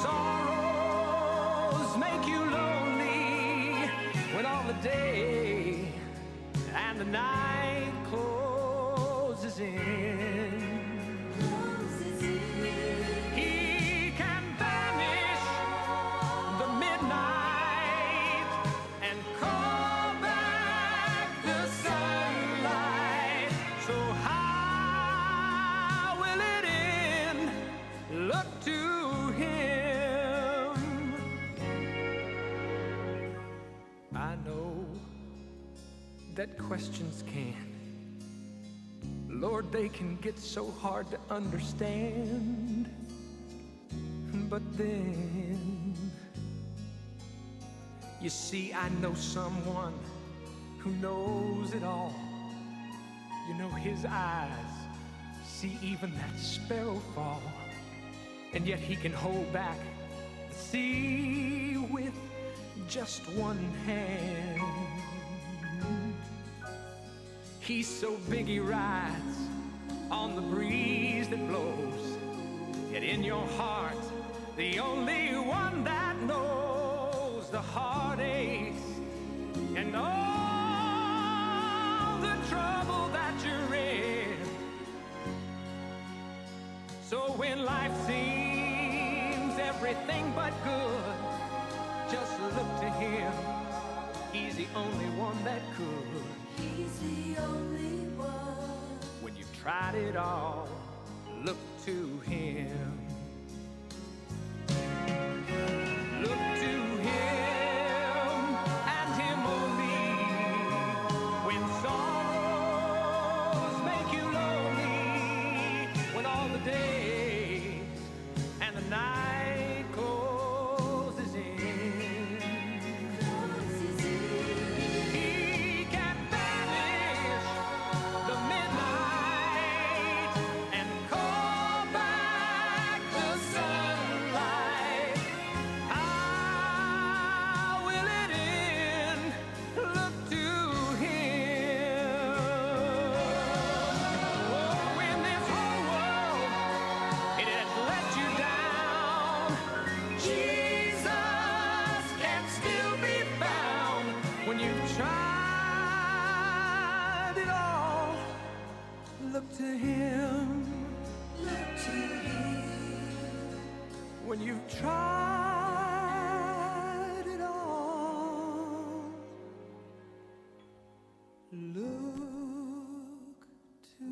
sorrows make you lonely, when all the day and the night closes in. He can banish the midnight and call back the sunlight. So how will it end? Look to him. I know that questions can, Lord, they can get so hard to understand. But then, you see, I know someone who knows it all. You know, his eyes see even that sparrow fall, and yet he can hold back the sea with just one hand. He's so big he rides on the breeze that blows, yet in your heart, the only one that knows the heartaches and all the trouble that you're in. So when life seems everything but good, just look to him. He's the only one that could. He's the only one. When you've tried it all, look to him. Look to him and him only. When sorrows make you lonely, when all the days and the night closes in. He can banish the midnight and call back the sunlight. How will it end? Look to him. Oh, when this whole world, it has let you down, Jesus can still be found. When you've tried it all, look to him. Look to him. When you've tried it all, look to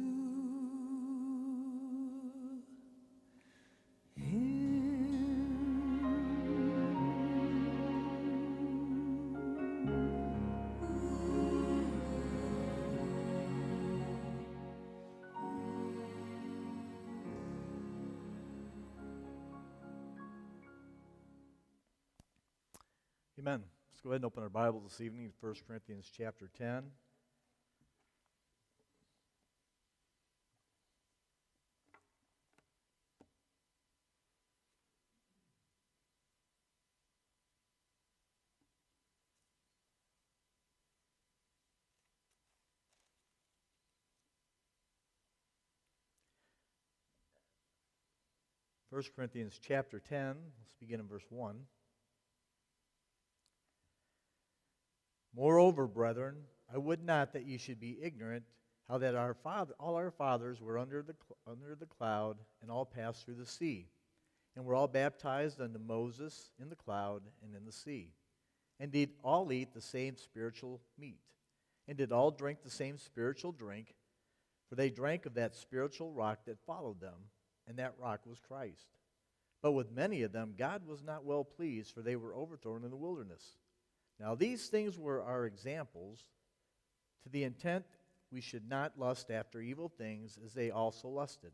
Amen. Let's go ahead and open our Bibles this evening to 1 Corinthians chapter 10. First Corinthians chapter 10, let's begin in verse 1. Moreover, brethren, I would not that ye should be ignorant how that all our fathers were under the cloud, and all passed through the sea, and were all baptized unto Moses in the cloud and in the sea, and did all eat the same spiritual meat, and did all drink the same spiritual drink, for they drank of that spiritual rock that followed them, and that rock was Christ. But with many of them God was not well pleased, for they were overthrown in the wilderness. Now these things were our examples, to the intent we should not lust after evil things, as they also lusted.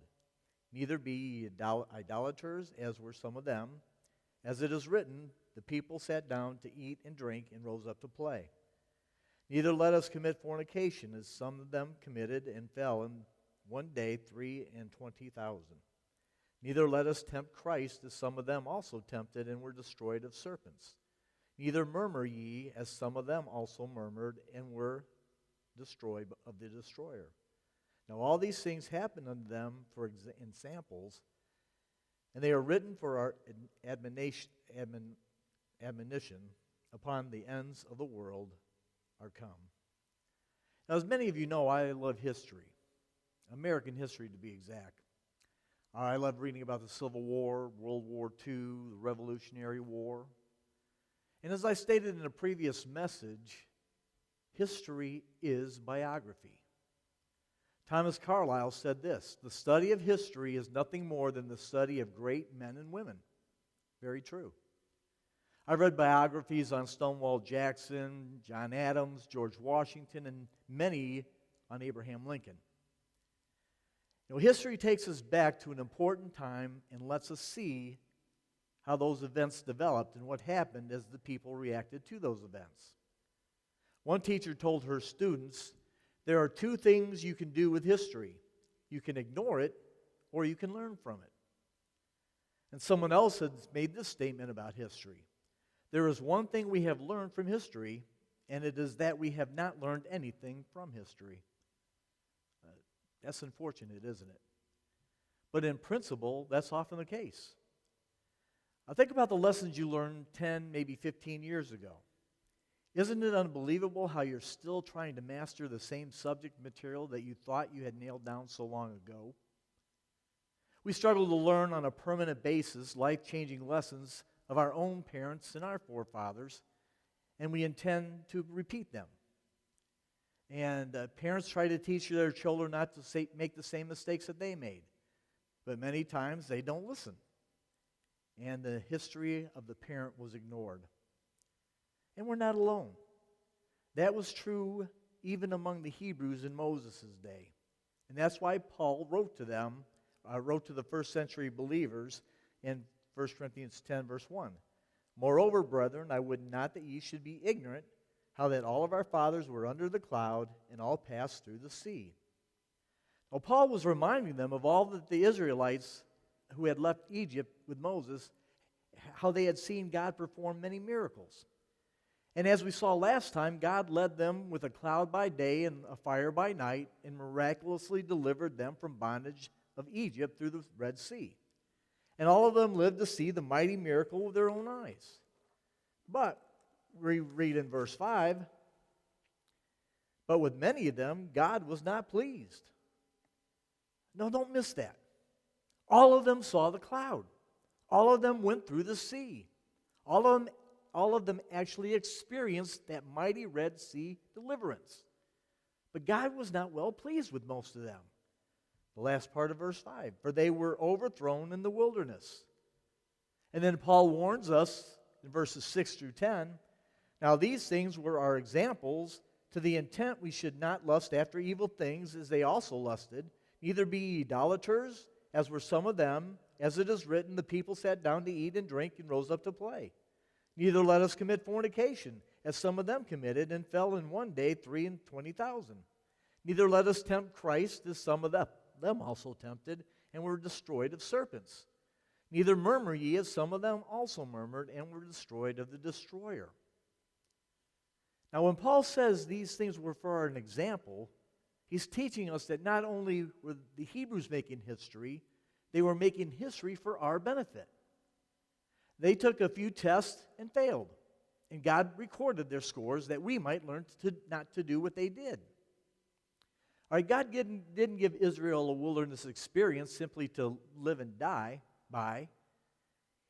Neither be ye idolaters, as were some of them. As it is written, the people sat down to eat and drink, and rose up to play. Neither let us commit fornication, as some of them committed, and fell in one day 23,000. Neither let us tempt Christ, as some of them also tempted, and were destroyed of serpents. Neither murmur ye, as some of them also murmured, and were destroyed of the destroyer. Now all these things happened unto them for examples, and they are written for our admonition upon the ends of the world are come. Now, as many of you know, I love history, American history to be exact. I love reading about the Civil War, World War II, the Revolutionary War. And as I stated in a previous message, history is biography. Thomas Carlyle said this: "The study of history is nothing more than the study of great men and women." Very true. I've read biographies on Stonewall Jackson, John Adams, George Washington, and many on Abraham Lincoln. You know, history takes us back to an important time and lets us see how those events developed and what happened as the people reacted to those events. One teacher told her students, there are two things you can do with history. You can ignore it, or you can learn from it. And someone else had made this statement about history. There is one thing we have learned from history, and it is that we have not learned anything from history. That's unfortunate, isn't it? But in principle, that's often the case. Now think about the lessons you learned 10, maybe 15 years ago. Isn't it unbelievable how you're still trying to master the same subject material that you thought you had nailed down so long ago? We struggle to learn on a permanent basis life-changing lessons of our own parents and our forefathers, and we intend to repeat them. And parents try to teach their children not to make the same mistakes that they made. But many times they don't listen. And the history of the parent was ignored. And we're not alone. That was true even among the Hebrews in Moses' day. And that's why Paul wrote to them, wrote to the first century believers in 1 Corinthians 10, verse 1. Moreover, brethren, I would not that ye should be ignorant how that all of our fathers were under the cloud and all passed through the sea. Well, Paul was reminding them of all that the Israelites who had left Egypt with Moses, how they had seen God perform many miracles. And as we saw last time, God led them with a cloud by day and a fire by night and miraculously delivered them from bondage of Egypt through the Red Sea. And all of them lived to see the mighty miracle with their own eyes. But we read in verse 5, but with many of them, God was not pleased. No, don't miss that. All of them saw the cloud. All of them went through the sea. All of them actually experienced that mighty Red Sea deliverance. But God was not well pleased with most of them. The last part of verse 5, for they were overthrown in the wilderness. And then Paul warns us in verses 6 through 10, now these things were our examples, to the intent we should not lust after evil things as they also lusted, neither be idolaters, as were some of them, as it is written, the people sat down to eat and drink and rose up to play. Neither let us commit fornication, as some of them committed, and fell in one day 23,000. Neither let us tempt Christ, as some of them also tempted, and were destroyed of serpents. Neither murmur ye, as some of them also murmured, and were destroyed of the destroyer. Now, when Paul says these things were for an example, he's teaching us that not only were the Hebrews making history, they were making history for our benefit. They took a few tests and failed, and God recorded their scores that we might learn not to do what they did. All right, God didn't give Israel a wilderness experience simply to live and die by.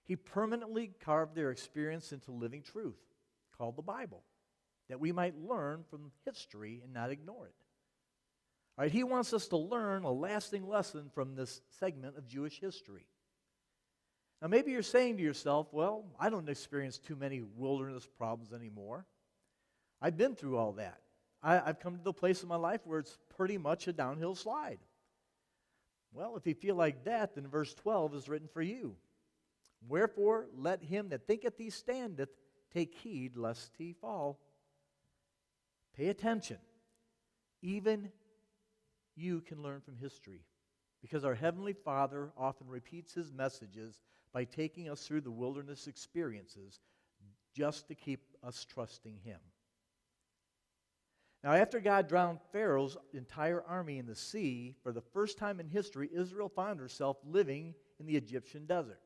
He permanently carved their experience into living truth, called the Bible, that we might learn from history and not ignore it. All right, he wants us to learn a lasting lesson from this segment of Jewish history. Now, maybe you're saying to yourself, well, I don't experience too many wilderness problems anymore. I've been through all that. I've come to the place in my life where it's pretty much a downhill slide. Well, if you feel like that, then verse 12 is written for you. Wherefore, let him that thinketh he standeth take heed lest he fall. Pay attention. Even you can learn from history, because our Heavenly Father often repeats his messages by taking us through the wilderness experiences just to keep us trusting him. Now, after God drowned Pharaoh's entire army in the sea, for the first time in history, Israel found herself living in the Egyptian desert,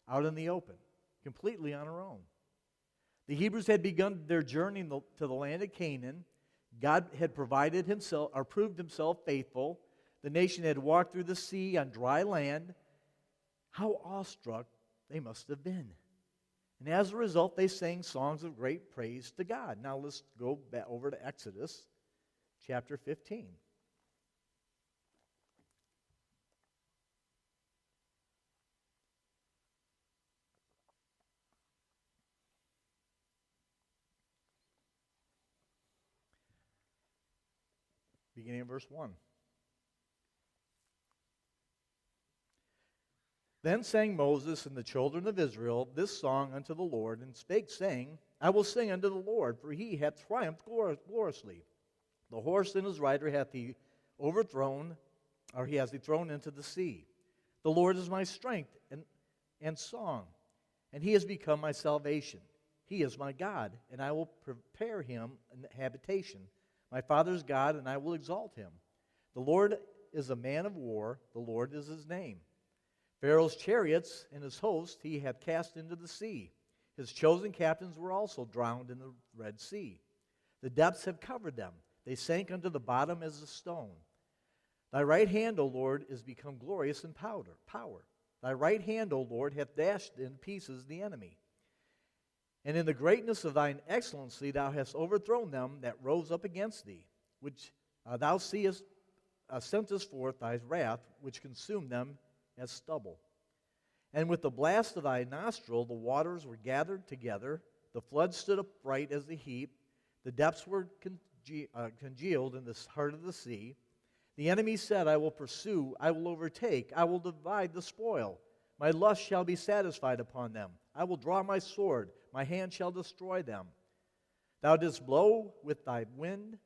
out in the open, completely on our own. The Hebrews had begun their journey to the land of Canaan. God had provided himself, or proved himself faithful. The nation had walked through the sea on dry land. How awestruck they must have been. And as a result, they sang songs of great praise to God. Now let's go back over to Exodus chapter 15. Beginning in verse 1. Then sang Moses and the children of Israel this song unto the Lord, and spake, saying, I will sing unto the Lord, for he hath triumphed gloriously. The horse and his rider hath he overthrown, or he has he thrown into the sea. The Lord is my strength and song, and he has become my salvation. He is my God, and I will prepare him an habitation. My father's God, and I will exalt him. The Lord is a man of war, the Lord is his name. Pharaoh's chariots and his host he hath cast into the sea. His chosen captains were also drowned in the Red Sea. The depths have covered them. They sank unto the bottom as a stone. Thy right hand, O Lord, is become glorious in power. Thy right hand, O Lord, hath dashed in pieces the enemy. And in the greatness of thine excellency thou hast overthrown them that rose up against thee, which thou sentest forth thy wrath, which consumed them as stubble. And with the blast of thy nostril the waters were gathered together, the flood stood upright as a heap, the depths were congealed in the heart of the sea. The enemy said, I will pursue, I will overtake, I will divide the spoil. My lust shall be satisfied upon them. I will draw my sword, my hand shall destroy them. Thou didst blow with thy wind,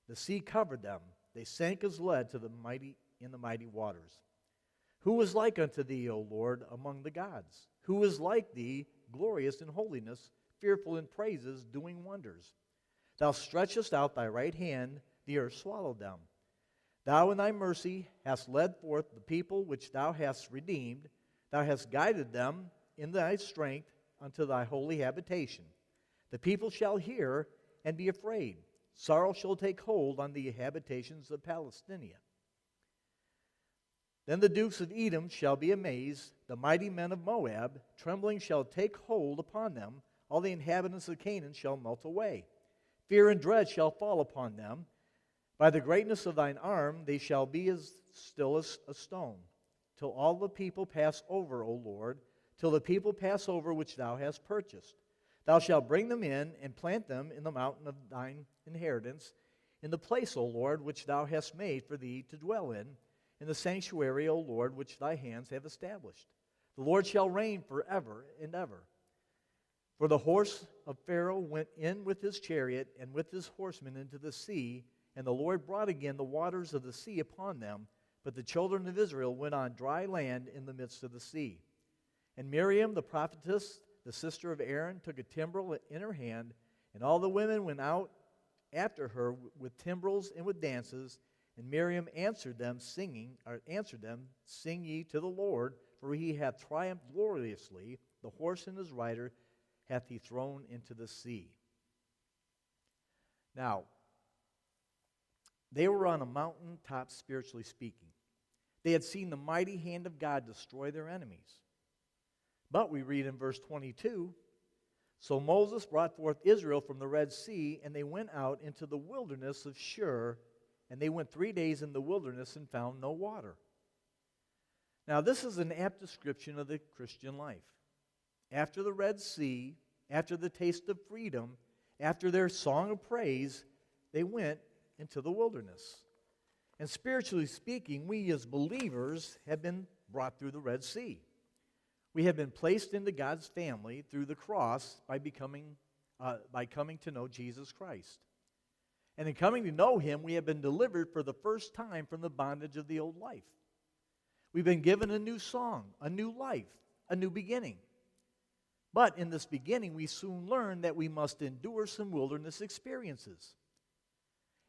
the sea covered them. They sank as lead to the mighty waters. Who is like unto thee, O Lord, among the gods? Who is like thee, glorious in holiness, fearful in praises, doing wonders? Thou stretchest out thy right hand, the earth swallowed them. Thou in thy mercy hast led forth the people which thou hast redeemed. Thou hast guided them in thy strength unto thy holy habitation. The people shall hear and be afraid. Sorrow shall take hold on the habitations of Palestina. Then the dukes of Edom shall be amazed, the mighty men of Moab, trembling shall take hold upon them, all the inhabitants of Canaan shall melt away. Fear and dread shall fall upon them. By the greatness of thine arm they shall be as still as a stone, till all the people pass over, O Lord, till the people pass over which thou hast purchased. Thou shalt bring them in and plant them in the mountain of thine inheritance, in the place, O Lord, which thou hast made for thee to dwell in the sanctuary, O Lord, which thy hands have established. The Lord shall reign forever and ever. For the horse of Pharaoh went in with his chariot and with his horsemen into the sea, and the Lord brought again the waters of the sea upon them, but the children of Israel went on dry land in the midst of the sea. And Miriam the prophetess, the sister of Aaron, took a timbrel in her hand, and all the women went out after her with timbrels and with dances. And Miriam answered them, Sing ye to the Lord, for he hath triumphed gloriously. The horse and his rider hath he thrown into the sea. Now, they were on a mountaintop, spiritually speaking. They had seen the mighty hand of God destroy their enemies. But we read in verse 22, So Moses brought forth Israel from the Red Sea, and they went out into the wilderness of Shur, and they went 3 days in the wilderness and found no water. Now, this is an apt description of the Christian life. After the Red Sea, after the taste of freedom, after their song of praise, they went into the wilderness. And spiritually speaking, we as believers have been brought through the Red Sea. We have been placed into God's family through the cross by coming to know Jesus Christ. And in coming to know Him, we have been delivered for the first time from the bondage of the old life. We've been given a new song, a new life, a new beginning. But in this beginning, we soon learn that we must endure some wilderness experiences.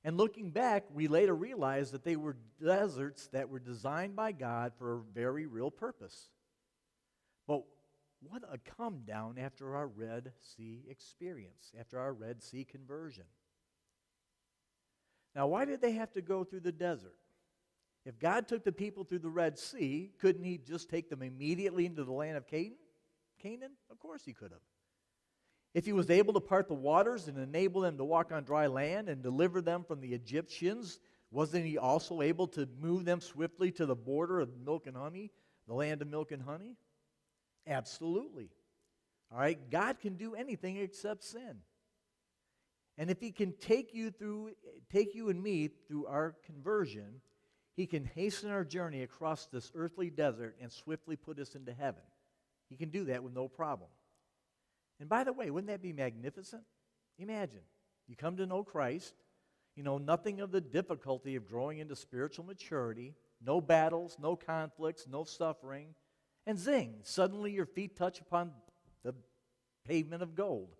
And looking back, we later realized that they were deserts that were designed by God for a very real purpose. But what a come down after our Red Sea experience, after our Red Sea conversion. Now, why did they have to go through the desert? If God took the people through the Red Sea, couldn't he just take them immediately into the land of Canaan? Of course he could have. If he was able to part the waters and enable them to walk on dry land and deliver them from the Egyptians, wasn't he also able to move them swiftly to the border of milk and honey, the land of milk and honey? Absolutely. All right, God can do anything except sin. And if he can take you and me through our conversion, he can hasten our journey across this earthly desert and swiftly put us into heaven. He can do that with no problem. And by the way, wouldn't that be magnificent? Imagine, you come to know Christ, you know nothing of the difficulty of growing into spiritual maturity, no battles, no conflicts, no suffering, and zing, suddenly your feet touch upon the pavement of gold.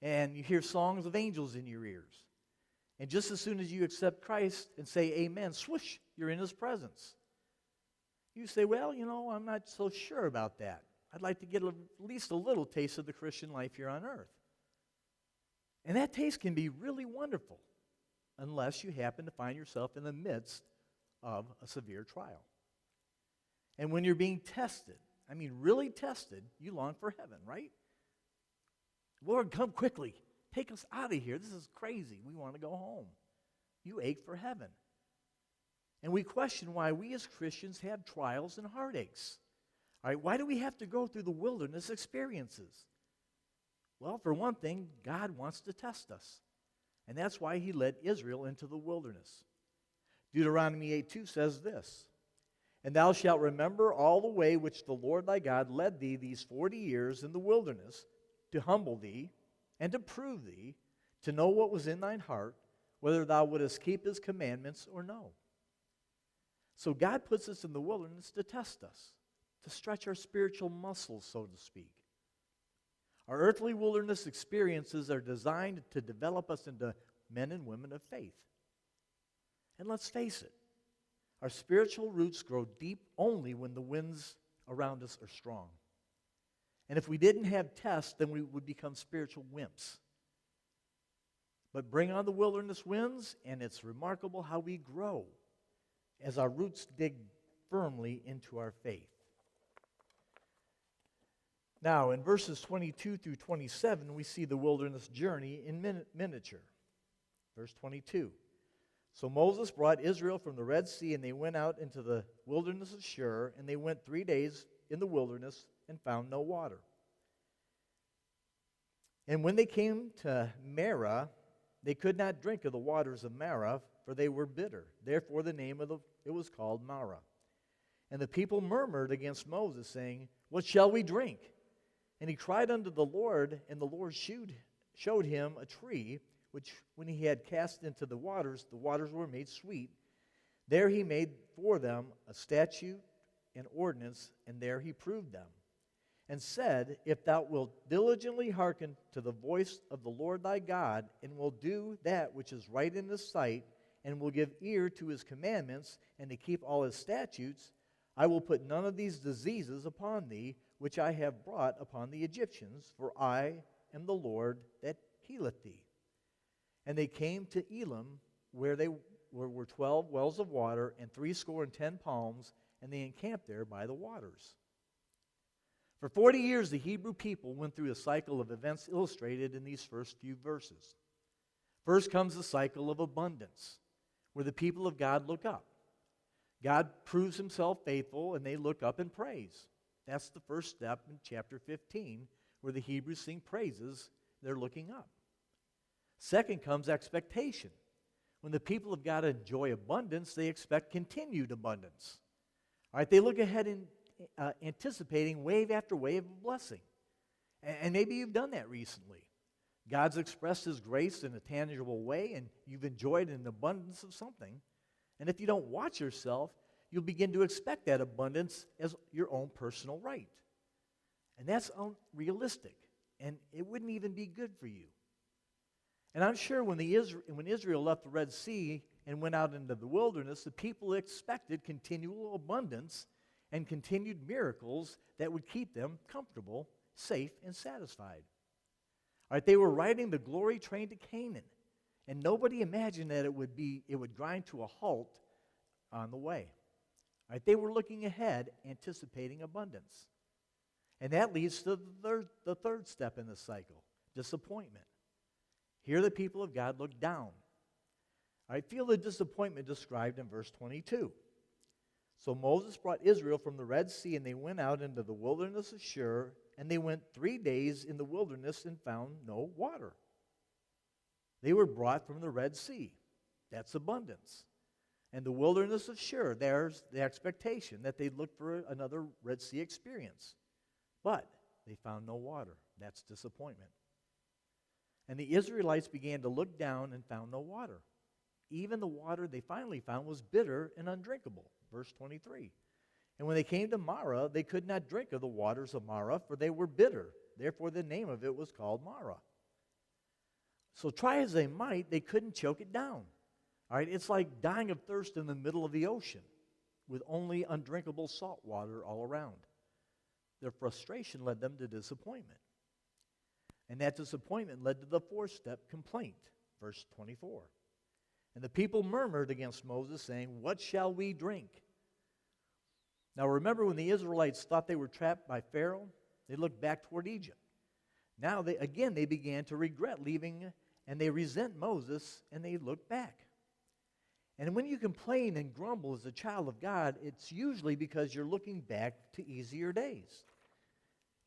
And you hear songs of angels in your ears. And just as soon as you accept Christ and say amen, swoosh, you're in his presence. You say, well, I'm not so sure about that. I'd like to get at least a little taste of the Christian life here on earth. And that taste can be really wonderful unless you happen to find yourself in the midst of a severe trial. And when you're being tested, really tested, you long for heaven, right? Lord, come quickly. Take us out of here. This is crazy. We want to go home. You ache for heaven. And we question why we as Christians have trials and heartaches. All right, why do we have to go through the wilderness experiences? Well, for one thing, God wants to test us. And that's why he led Israel into the wilderness. Deuteronomy 8:2 says this, "And thou shalt remember all the way which the Lord thy God led thee these 40 years in the wilderness, to humble thee, and to prove thee, to know what was in thine heart, whether thou wouldest keep his commandments or no." So God puts us in the wilderness to test us, to stretch our spiritual muscles, so to speak. Our earthly wilderness experiences are designed to develop us into men and women of faith. And let's face it, our spiritual roots grow deep only when the winds around us are strong. And if we didn't have tests, then we would become spiritual wimps. But bring on the wilderness winds, and it's remarkable how we grow as our roots dig firmly into our faith. Now, in verses 22 through 27, we see the wilderness journey in miniature. Verse 22. "So Moses brought Israel from the Red Sea, and they went out into the wilderness of Shur, and they went 3 days in the wilderness and found no water. And when they came to Marah, they could not drink of the waters of Marah, for they were bitter. Therefore the name of it was called Marah. And the people murmured against Moses, saying, What shall we drink? And he cried unto the Lord, and the Lord showed him a tree, which when he had cast into the waters were made sweet. There he made for them a statute and ordinance, and there he proved them. And said, If thou wilt diligently hearken to the voice of the Lord thy God, and will do that which is right in his sight, and will give ear to his commandments, and to keep all his statutes, I will put none of these diseases upon thee, which I have brought upon the Egyptians, for I am the Lord that healeth thee. And they came to Elim, where were 12 wells of water, and 70 palms, and they encamped there by the waters. For 40 years, the Hebrew people went through a cycle of events illustrated in these first few verses. First comes the cycle of abundance, where the people of God look up. God proves himself faithful, and they look up in praise. That's the first step in chapter 15, where the Hebrews sing praises. They're looking up. Second comes expectation. When the people of God enjoy abundance, they expect continued abundance. All right, they look ahead in anticipating wave after wave of blessing. And maybe you've done that recently. God's expressed his grace in a tangible way, and you've enjoyed an abundance of something. And if you don't watch yourself, you'll begin to expect that abundance as your own personal right. And that's unrealistic, and it wouldn't even be good for you. And I'm sure when Israel left the Red Sea and went out into the wilderness, the people expected continual abundance and continued miracles that would keep them comfortable, safe, and satisfied. All right, they were riding the glory train to Canaan, and nobody imagined that it would grind to a halt on the way. All right, they were looking ahead, anticipating abundance. And that leads to the third step in the cycle, disappointment. Here the people of God look down. I feel the disappointment described in verse 22. So Moses brought Israel from the Red Sea, and they went out into the wilderness of Shur, and they went 3 days in the wilderness and found no water. They were brought from the Red Sea. That's abundance. And the wilderness of Shur, there's the expectation that they'd look for another Red Sea experience. But they found no water. That's disappointment. And the Israelites began to look down and found no water. Even the water they finally found was bitter and undrinkable. Verse 23. And when they came to Marah, they could not drink of the waters of Marah, for they were bitter. Therefore the name of it was called Marah. So try as they might, they couldn't choke it down. All right, it's like dying of thirst in the middle of the ocean with only undrinkable salt water all around. Their frustration led them to disappointment. And that disappointment led to the fourth step, complaint. Verse 24. And the people murmured against Moses, saying, "What shall we drink?" Now remember, when the Israelites thought they were trapped by Pharaoh, they looked back toward Egypt. Now they began to regret leaving, and they resent Moses, and they look back. And when you complain and grumble as a child of God, it's usually because you're looking back to easier days.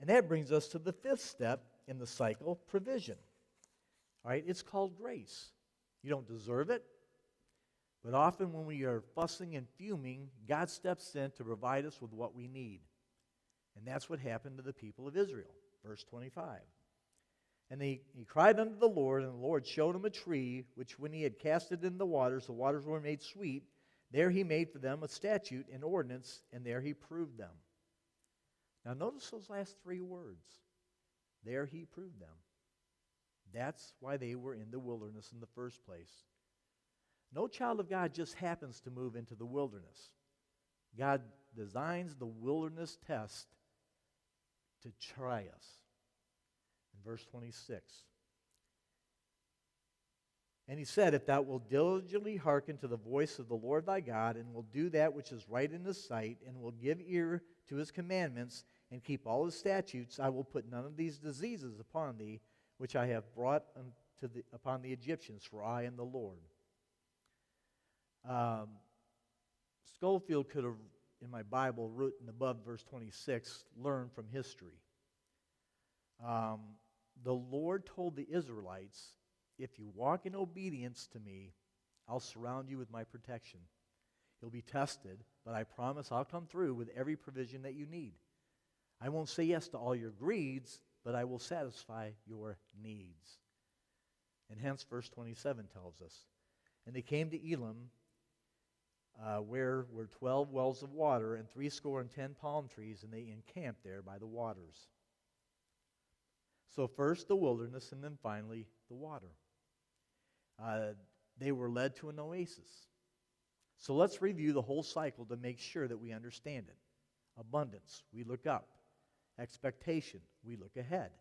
And that brings us to the fifth step in the cycle, provision. All right, it's called grace. You don't deserve it, but often when we are fussing and fuming, God steps in to provide us with what we need. And that's what happened to the people of Israel. Verse 25. And he cried unto the Lord, and the Lord showed him a tree, which when he had cast it in the waters were made sweet. There he made for them a statute and ordinance, and there he proved them. Now notice those last three words. There he proved them. That's why they were in the wilderness in the first place. No child of God just happens to move into the wilderness. God designs the wilderness test to try us. In verse 26. And he said, "If thou wilt diligently hearken to the voice of the Lord thy God, and will do that which is right in his sight, and will give ear to his commandments, and keep all his statutes, I will put none of these diseases upon thee, which I have brought upon the Egyptians, for I am the Lord." Schofield could have, in my Bible, written above verse 26, learn from history. The Lord told the Israelites, "If you walk in obedience to me, I'll surround you with my protection. You'll be tested, but I promise I'll come through with every provision that you need. I won't say yes to all your greeds, but I will satisfy your needs." And hence verse 27 tells us, "And they came to Elim, where were 12 wells of water, and 70 palm trees, and they encamped there by the waters." So first the wilderness, and then finally the water. They were led to an oasis. So let's review the whole cycle to make sure that we understand it. Abundance, we look up. Expectation, we look ahead.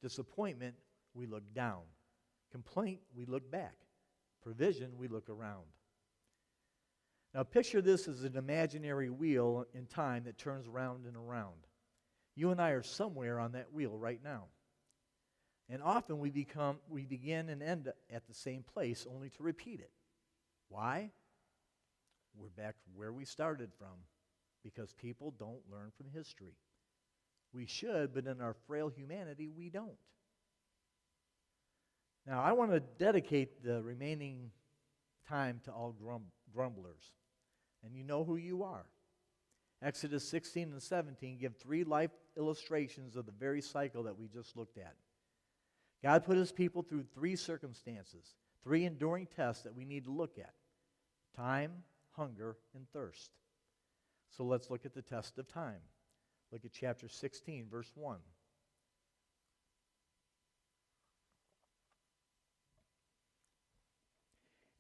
Disappointment, we look down. Complaint, we look back. Provision, we look around. Now picture this as an imaginary wheel in time that turns round and around. You and I are somewhere on that wheel right now. And often we begin and end at the same place, only to repeat it. Why? We're back where we started from, because people don't learn from history. We should, but in our frail humanity, we don't. Now, I want to dedicate the remaining time to all grumblers. And you know who you are. Exodus 16 and 17 give 3 life illustrations of the very cycle that we just looked at. God put his people through 3 circumstances, 3 enduring tests that we need to look at: time, hunger, and thirst. So let's look at the test of time. Look at chapter 16, verse 1.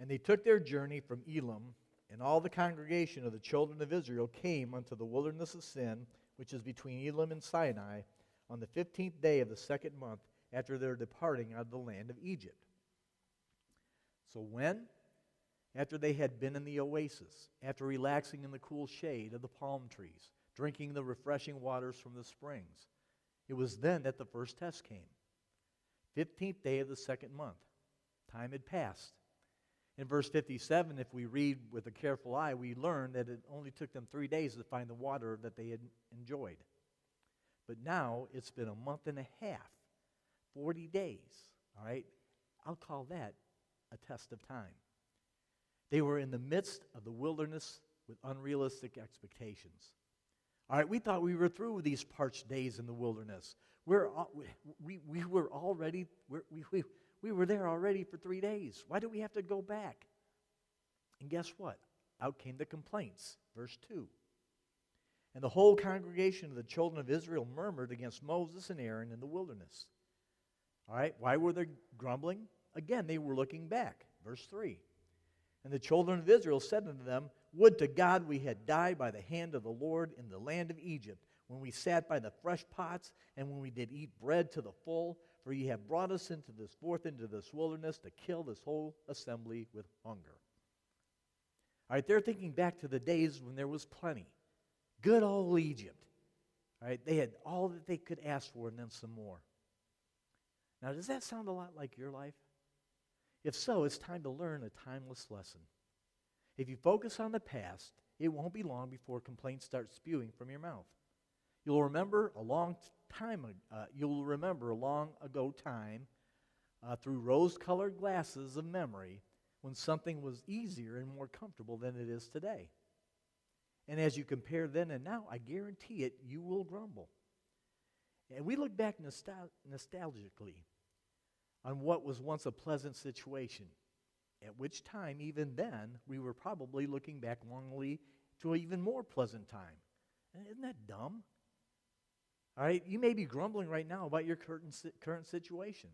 And they took their journey from Elim, and all the congregation of the children of Israel came unto the wilderness of Sin, which is between Elim and Sinai, on the 15th day of the second month after their departing out of the land of Egypt. So when? After they had been in the oasis, after relaxing in the cool shade of the palm trees, drinking the refreshing waters from the springs. It was then that the first test came. 15th day of the second month. Time had passed. In verse 57, if we read with a careful eye, we learn that it only took them 3 days to find the water that they had enjoyed. But now it's been a month and a half, 40 days, all right? I'll call that a test of time. They were in the midst of the wilderness with unrealistic expectations. All right, we thought we were through with these parched days in the wilderness. We were there already for 3 days. Why do we have to go back? And guess what? Out came the complaints. Verse 2. And the whole congregation of the children of Israel murmured against Moses and Aaron in the wilderness. All right, why were they grumbling? Again, they were looking back. Verse 3. And the children of Israel said unto them, Would to God we had died by the hand of the Lord in the land of Egypt, when we sat by the fresh pots, and when we did eat bread to the full, for ye have brought us forth into this wilderness to kill this whole assembly with hunger. All right, they're thinking back to the days when there was plenty. Good old Egypt. All right, they had all that they could ask for and then some more. Now, does that sound a lot like your life? If so, it's time to learn a timeless lesson. If you focus on the past, it won't be long before complaints start spewing from your mouth. You'll remember a long ago time through rose-colored glasses of memory when something was easier and more comfortable than it is today. And as you compare then and now, I guarantee it, you will grumble. And we look back nostalgically on what was once a pleasant situation, at which time, even then, we were probably looking back longingly to an even more pleasant time. And isn't that dumb? All right, you may be grumbling right now about your current situation,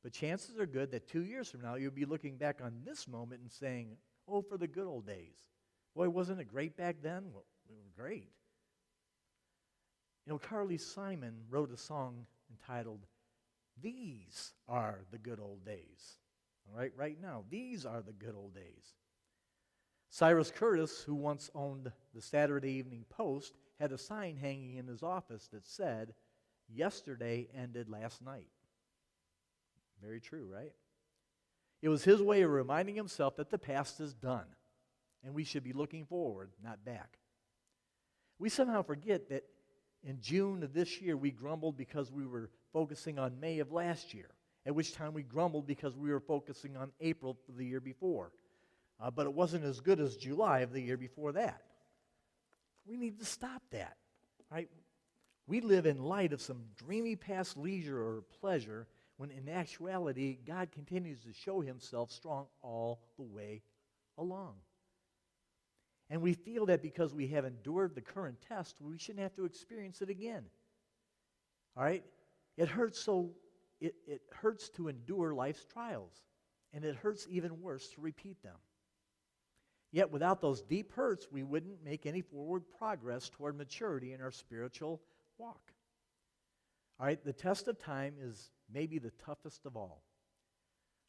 but chances are good that 2 years from now, you'll be looking back on this moment and saying, oh, for the good old days. Boy, wasn't it great back then? Well, we were great. You know, Carly Simon wrote a song entitled, These Are the Good Old Days. All right, right now, these are the good old days. Cyrus Curtis, who once owned the Saturday Evening Post, had a sign hanging in his office that said, yesterday ended last night. Very true, right? It was his way of reminding himself that the past is done, and we should be looking forward, not back. We somehow forget that in June of this year, we grumbled because we were focusing on May of last year, at which time we grumbled because we were focusing on April of the year before. But it wasn't as good as July of the year before that. We need to stop that, right? We live in light of some dreamy past leisure or pleasure when in actuality, God continues to show himself strong all the way along. And we feel that because we have endured the current test, we shouldn't have to experience it again. All right? It hurts it hurts to endure life's trials, and it hurts even worse to repeat them. Yet without those deep hurts, we wouldn't make any forward progress toward maturity in our spiritual walk. All right, the test of time is maybe the toughest of all.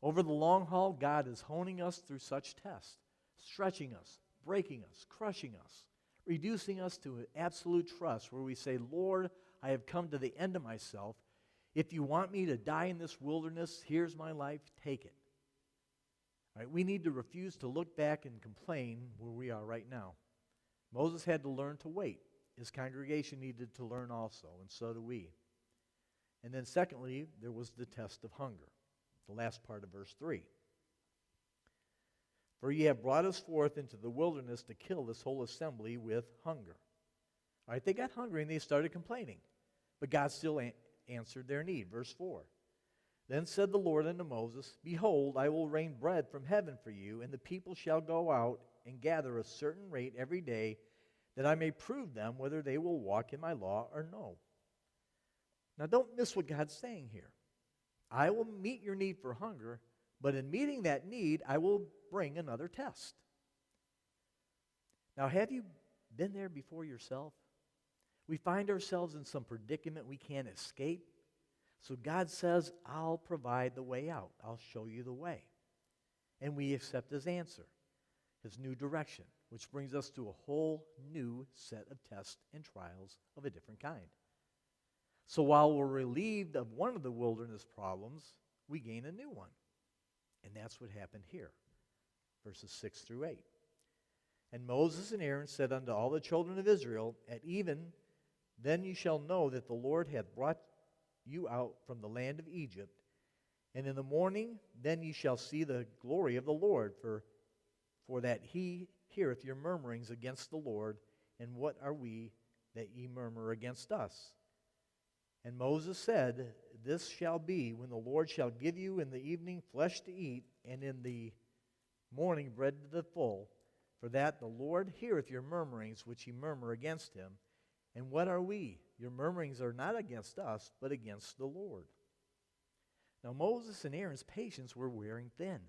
Over the long haul, God is honing us through such tests, stretching us, breaking us, crushing us, reducing us to an absolute trust where we say, Lord, I have come to the end of myself. If you want me to die in this wilderness, here's my life, take it. All right, we need to refuse to look back and complain where we are right now. Moses had to learn to wait. His congregation needed to learn also, and so do we. And then secondly, there was the test of hunger, the last part of verse 3. For ye have brought us forth into the wilderness to kill this whole assembly with hunger. All right, they got hungry and they started complaining. But God still answered their need. Verse 4. Then said the Lord unto Moses, Behold, I will rain bread from heaven for you, and the people shall go out and gather a certain rate every day, that I may prove them whether they will walk in my law or no. Now don't miss what God's saying here. I will meet your need for hunger, But in meeting that need, I will bring another test. Now, have you been there before yourself? We find ourselves in some predicament we can't escape. So God says, I'll provide the way out. I'll show you the way. And we accept his answer, his new direction, which brings us to a whole new set of tests and trials of a different kind. So while we're relieved of one of the wilderness problems, we gain a new one. And that's what happened here, verses 6 through 8. And Moses and Aaron said unto all the children of Israel, At even then you shall know that the Lord hath brought you out from the land of Egypt. And in the morning then ye shall see the glory of the Lord, for that he heareth your murmurings against the Lord. And what are we that ye murmur against us? And Moses said, This shall be when the Lord shall give you in the evening flesh to eat, and in the morning bread to the full. For that the Lord heareth your murmurings which ye murmur against him. And what are we? Your murmurings are not against us, but against the Lord. Now Moses and Aaron's patience were wearing thin.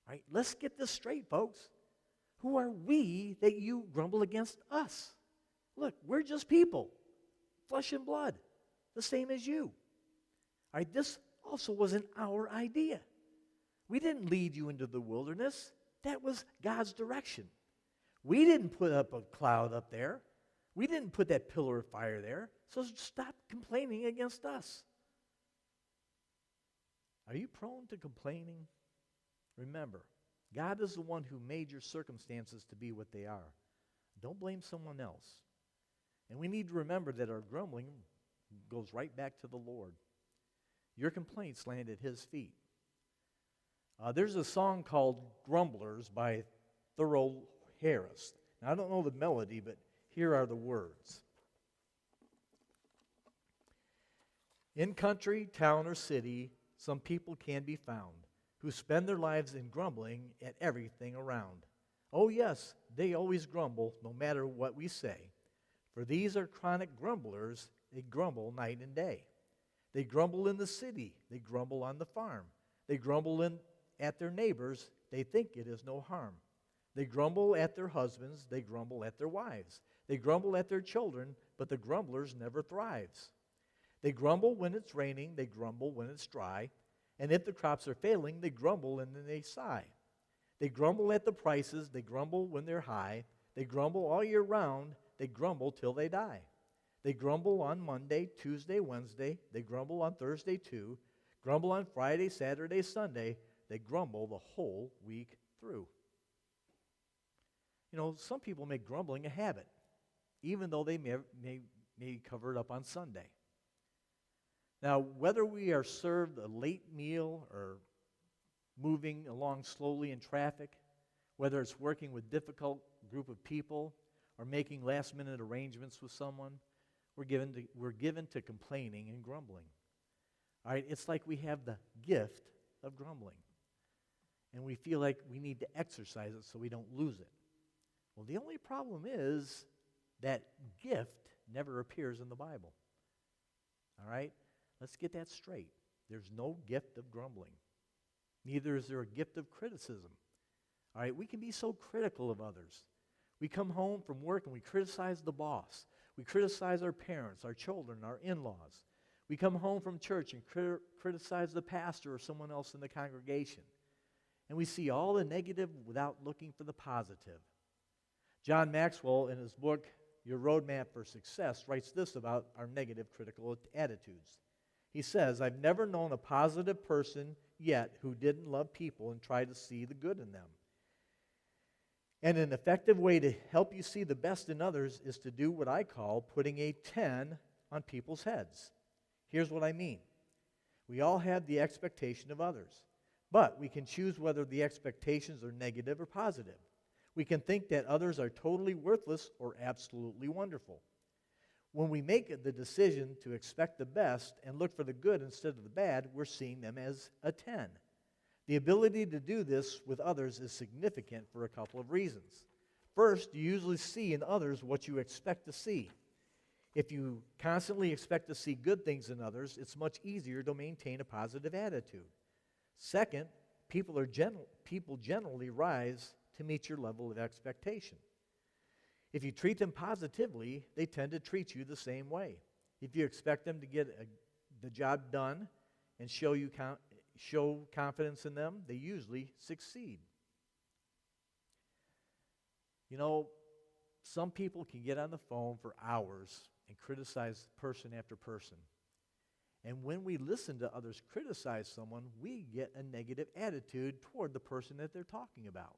All right, let's get this straight, folks. Who are we that you grumble against us? Look, we're just people, flesh and blood, the same as you. All right, this also wasn't our idea. We didn't lead you into the wilderness. That was God's direction. We didn't put up a cloud up there. We didn't put that pillar of fire there. So stop complaining against us. Are you prone to complaining? Remember, God is the one who made your circumstances to be what they are. Don't blame someone else. And we need to remember that our grumbling goes right back to the Lord. Your complaints land at his feet. There's a song called Grumblers by Thurl Harris. Now, I don't know the melody, but here are the words. In country, town, or city, some people can be found who spend their lives in grumbling at everything around. Oh yes, they always grumble no matter what we say. For these are chronic grumblers. They grumble night and day. They grumble in the city. They grumble on the farm. They grumble at their neighbors. They think it is no harm. They grumble at their husbands. They grumble at their wives. They grumble at their children, but the grumblers never thrives. They grumble when it's raining. They grumble when it's dry. And if the crops are failing, they grumble and then they sigh. They grumble at the prices. They grumble when they're high. They grumble all year round. They grumble till they die. They grumble on Monday, Tuesday, Wednesday. They grumble on Thursday too. Grumble on Friday, Saturday, Sunday. They grumble the whole week through. You know, some people make grumbling a habit, even though they may cover it up on Sunday. Now, whether we are served a late meal or moving along slowly in traffic, whether it's working with a difficult group of people or making last-minute arrangements with someone, we're given to complaining and grumbling. All right, it's like we have the gift of grumbling, and we feel like we need to exercise it so we don't lose it. Well, the only problem is that gift never appears in the Bible. All right? Let's get that straight. There's no gift of grumbling. Neither is there a gift of criticism. All right? We can be so critical of others. We come home from work and we criticize the boss. We criticize our parents, our children, our in-laws. We come home from church and criticize the pastor or someone else in the congregation. And we see all the negative without looking for the positive. John Maxwell, in his book, Your Roadmap for Success, writes this about our negative critical attitudes. He says, I've never known a positive person yet who didn't love people and try to see the good in them. And an effective way to help you see the best in others is to do what I call putting a 10 on people's heads. Here's what I mean. We all have the expectation of others, but we can choose whether the expectations are negative or positive. We can think that others are totally worthless or absolutely wonderful. When we make the decision to expect the best and look for the good instead of the bad, we're seeing them as a 10. The ability to do this with others is significant for a couple of reasons. First, you usually see in others what you expect to see. If you constantly expect to see good things in others, it's much easier to maintain a positive attitude. Second, People generally rise to meet your level of expectation. If you treat them positively, they tend to treat you the same way. If you expect them to get the job done and show confidence in them, they usually succeed. You know, some people can get on the phone for hours and criticize person after person. And when we listen to others criticize someone, we get a negative attitude toward the person that they're talking about.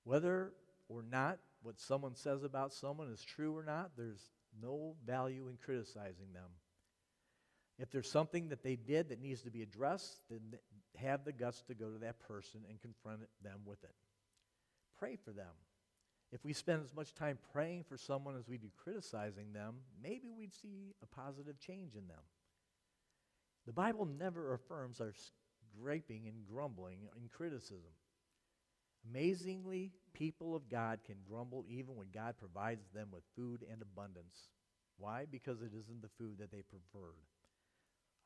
Whether or not what someone says about someone is true or not, there's no value in criticizing them. If there's something that they did that needs to be addressed, then have the guts to go to that person and confront them with it. Pray for them. If we spend as much time praying for someone as we do criticizing them, maybe we'd see a positive change in them. The Bible never affirms our griping and grumbling in criticism. Amazingly, people of God can grumble even when God provides them with food and abundance. Why? Because it isn't the food that they preferred.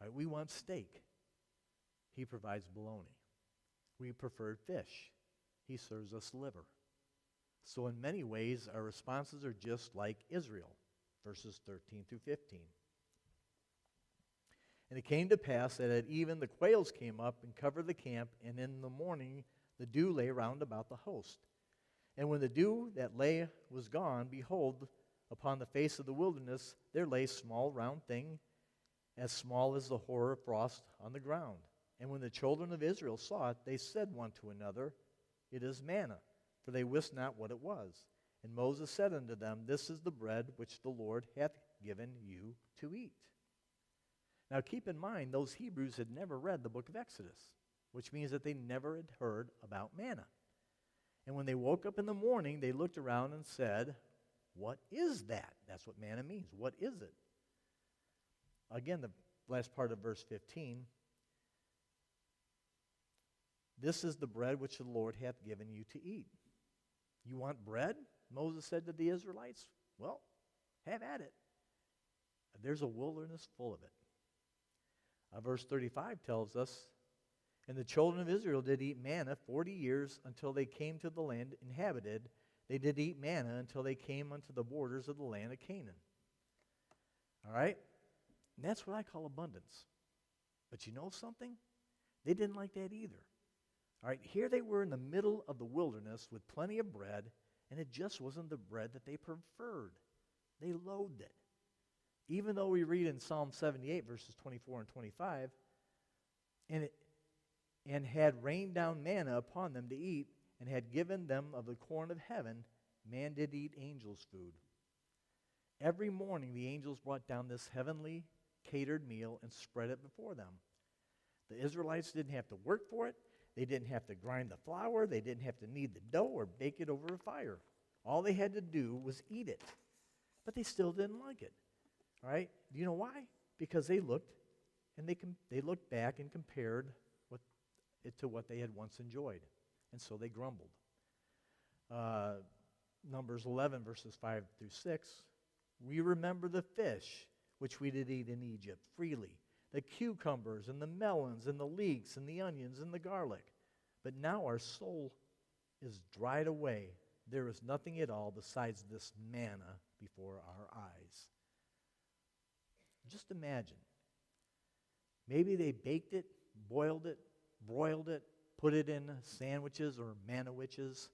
All right, we want steak. He provides bologna. We preferred fish. He serves us liver. So in many ways, our responses are just like Israel, verses 13 through 15. And it came to pass that at even the quails came up and covered the camp, and in the morning the dew lay round about the host. And when the dew that lay was gone, behold, upon the face of the wilderness there lay a small round thing, as small as the hoar frost on the ground. And when the children of Israel saw it, they said one to another, It is manna, for they wist not what it was. And Moses said unto them, This is the bread which the Lord hath given you to eat. Now keep in mind, those Hebrews had never read the book of Exodus, which means that they never had heard about manna. And when they woke up in the morning, they looked around and said, What is that? That's what manna means. What is it? Again, the last part of verse 15. This is the bread which the Lord hath given you to eat. You want bread? Moses said to the Israelites. Well, have at it. There's a wilderness full of it. Verse 35 tells us, And the children of Israel did eat manna 40 years until they came to the land inhabited. They did eat manna until they came unto the borders of the land of Canaan. All right? And that's what I call abundance. But you know something? They didn't like that either. All right, here they were in the middle of the wilderness with plenty of bread, and it just wasn't the bread that they preferred. They loathed it. Even though we read in Psalm 78, verses 24 and 25, and had rained down manna upon them to eat, and had given them of the corn of heaven, man did eat angels' food. Every morning the angels brought down this heavenly catered meal and spread it before them. The Israelites didn't have to work for it. They didn't have to grind the flour. They didn't have to knead the dough or bake it over a fire. All they had to do was eat it. But they still didn't like it. All right? Do you know why? Because they looked and they looked back and compared it to what they had once enjoyed. And so they grumbled. Numbers 11, verses 5 through 6. We remember the fish which we did eat in Egypt freely, the cucumbers and the melons and the leeks and the onions and the garlic. But now our soul is dried away. There is nothing at all besides this manna before our eyes. Just imagine. Maybe they baked it, boiled it, broiled it, put it in sandwiches or manna-wiches.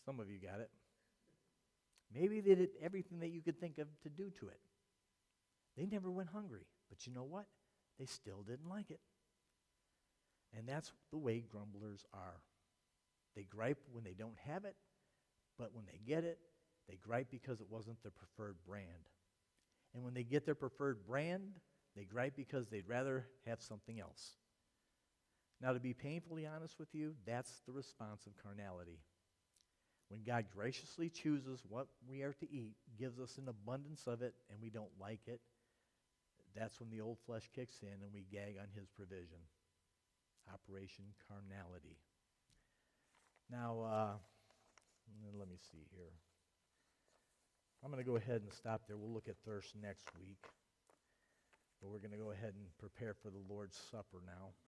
Some of you got it. Maybe they did everything that you could think of to do to it. They never went hungry. But you know what? They still didn't like it. And that's the way grumblers are. They gripe when they don't have it, but when they get it, they gripe because it wasn't their preferred brand. And when they get their preferred brand, they gripe because they'd rather have something else. Now, to be painfully honest with you, that's the response of carnality. When God graciously chooses what we are to eat, gives us an abundance of it, and we don't like it, that's when the old flesh kicks in and we gag on his provision. Operation carnality. Now, let me see here. I'm going to go ahead and stop there. We'll look at thirst next week. But we're going to go ahead and prepare for the Lord's Supper now.